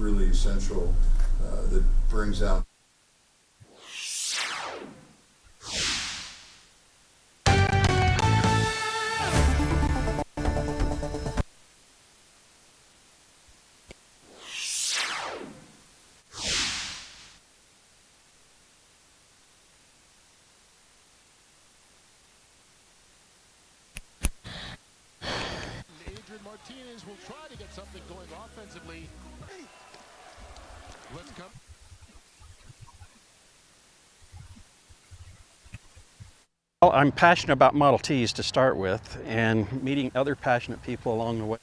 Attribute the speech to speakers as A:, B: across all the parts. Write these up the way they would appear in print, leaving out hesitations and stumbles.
A: really essential, that brings out
B: Martinez will try to get something going offensively. Let's come.
C: Well, I'm passionate about Model Ts to start with, and meeting other passionate people along the way.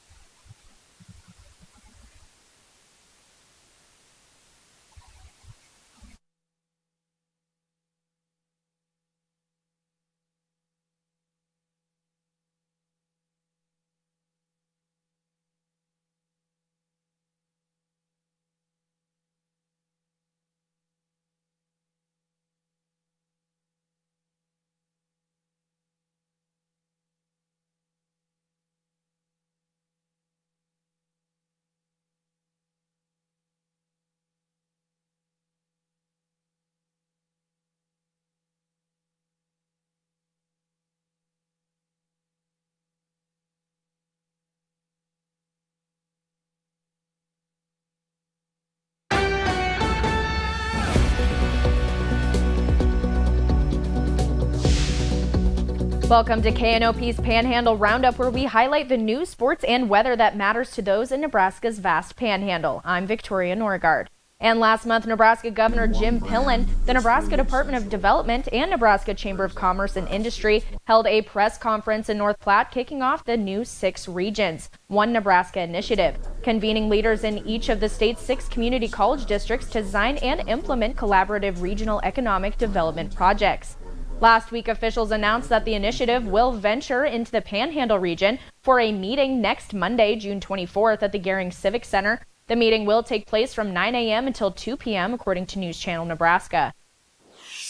D: Welcome to KNOP's Panhandle Roundup, where we highlight the news, sports, and weather that matters to those in Nebraska's vast panhandle. I'm Victoria Norgard. And last month, Nebraska Governor Jim Pillen, the Nebraska Department of Development, and Nebraska Chamber of Commerce and Industry held a press conference in North Platte kicking off the new 6 regions, One Nebraska initiative, convening leaders in each of the state's 6 community college districts to design and implement collaborative regional economic development projects. Last week, officials announced that the initiative will venture into the Panhandle region for a meeting next Monday, June 24th at the Gehring Civic Center. The meeting will take place from 9 a.m. until 2 p.m., according to News Channel Nebraska.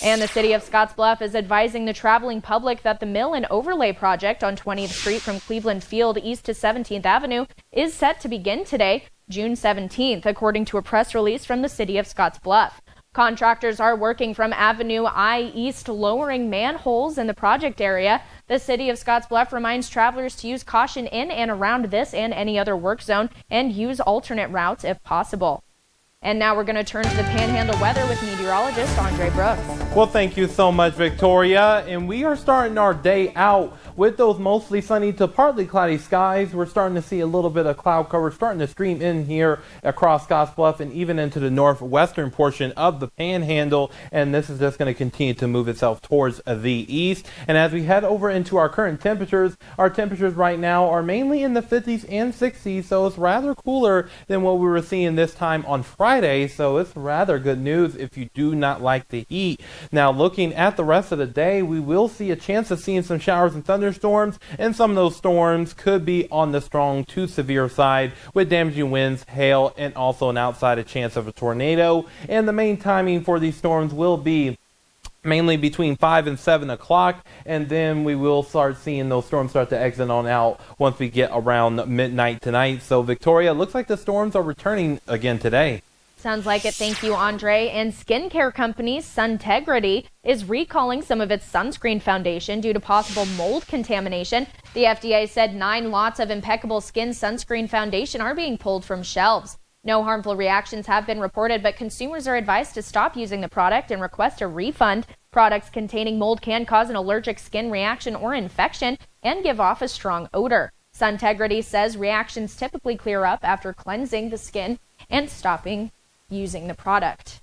D: And the city of Scottsbluff is advising the traveling public that the Mill and Overlay project on 20th Street from Cleveland Field east to 17th Avenue is set to begin today, June 17th, according to a press release from the city of Scottsbluff. Contractors are working from Avenue I East, lowering manholes in the project area. The city of Scottsbluff reminds travelers to use caution in and around this and any other work zone and use alternate routes if possible. And now we're going to turn to the Panhandle weather with meteorologist Andre Brooks.
E: Well, thank you so much, Victoria. And we are starting our day out with those mostly sunny to partly cloudy skies. We're starting to see a little bit of cloud cover starting to stream in here across Scottsbluff and even into the northwestern portion of the Panhandle. And this is just going to continue to move itself towards the east. And as we head over into our current temperatures, our temperatures right now are mainly in the 50s and 60s. So it's rather cooler than what we were seeing this time on Friday. So it's rather good news if you do not like the heat. Now, looking at the rest of the day, we will see a chance of seeing some showers and thunderstorms, and some of those storms could be on the strong to severe side with damaging winds, hail, and also an outside chance of a tornado. And the main timing for these storms will be mainly between 5 and 7 o'clock, and then we will start seeing those storms start to exit on out once we get around midnight tonight. So, Victoria, looks like the storms are returning again today.
D: Sounds like it. Thank you, Andre. And skincare company Suntegrity is recalling some of its sunscreen foundation due to possible mold contamination. The FDA said 9 lots of Impeccable Skin sunscreen foundation are being pulled from shelves. No harmful reactions have been reported, but consumers are advised to stop using the product and request a refund. Products containing mold can cause an allergic skin reaction or infection and give off a strong odor. Suntegrity says reactions typically clear up after cleansing the skin and stopping using the product.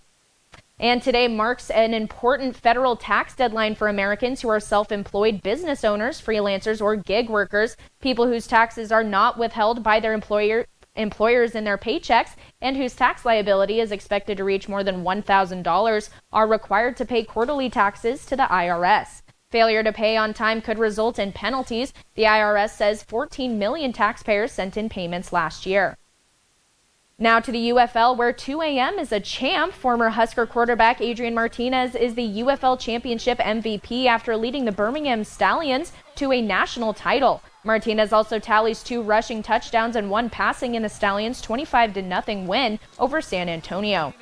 D: And today marks an important federal tax deadline for Americans who are self-employed business owners, freelancers, or gig workers, people whose taxes are not withheld by their employers in their paychecks and whose tax liability is expected to reach more than $1,000 are required to pay quarterly taxes to the IRS. Failure to pay on time could result in penalties. The IRS says 14 million taxpayers sent in payments last year. Now to the UFL, where 2 a.m. is a champ. Former Husker quarterback Adrian Martinez is the UFL championship MVP after leading the Birmingham Stallions to a national title. Martinez also tallies 2 rushing touchdowns and 1 passing in the Stallions' 25-0 win over San Antonio.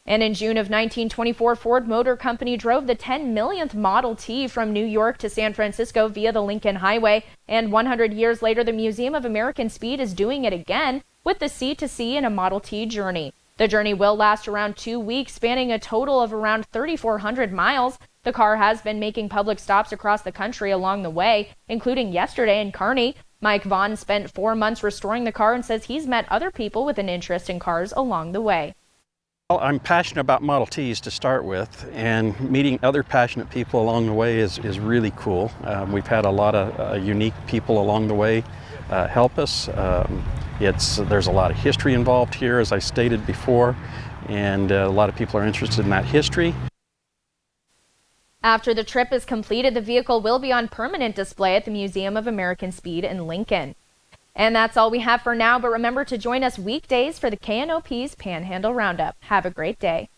D: And in June of 1924, Ford Motor Company drove the 10 millionth Model T from New York to San Francisco via the Lincoln Highway. And 100 years later, the Museum of American Speed is doing it again with the C2C in a Model T journey. The journey will last around 2 weeks, spanning a total of around 3,400 miles. The car has been making public stops across the country along the way, including yesterday in Kearney. Mike Vaughn spent 4 months restoring the car and says he's met other people with an interest in cars along the way.
C: Well, I'm passionate about Model Ts to start with, and meeting other passionate people along the way is really cool. We've had a lot of unique people along the way help us. There's a lot of history involved here, as I stated before, and a lot of people are interested in that history.
D: After the trip is completed, the vehicle will be on permanent display at the Museum of American Speed in Lincoln. And that's all we have for now, but remember to join us weekdays for the KNOP's Panhandle Roundup. Have a great day.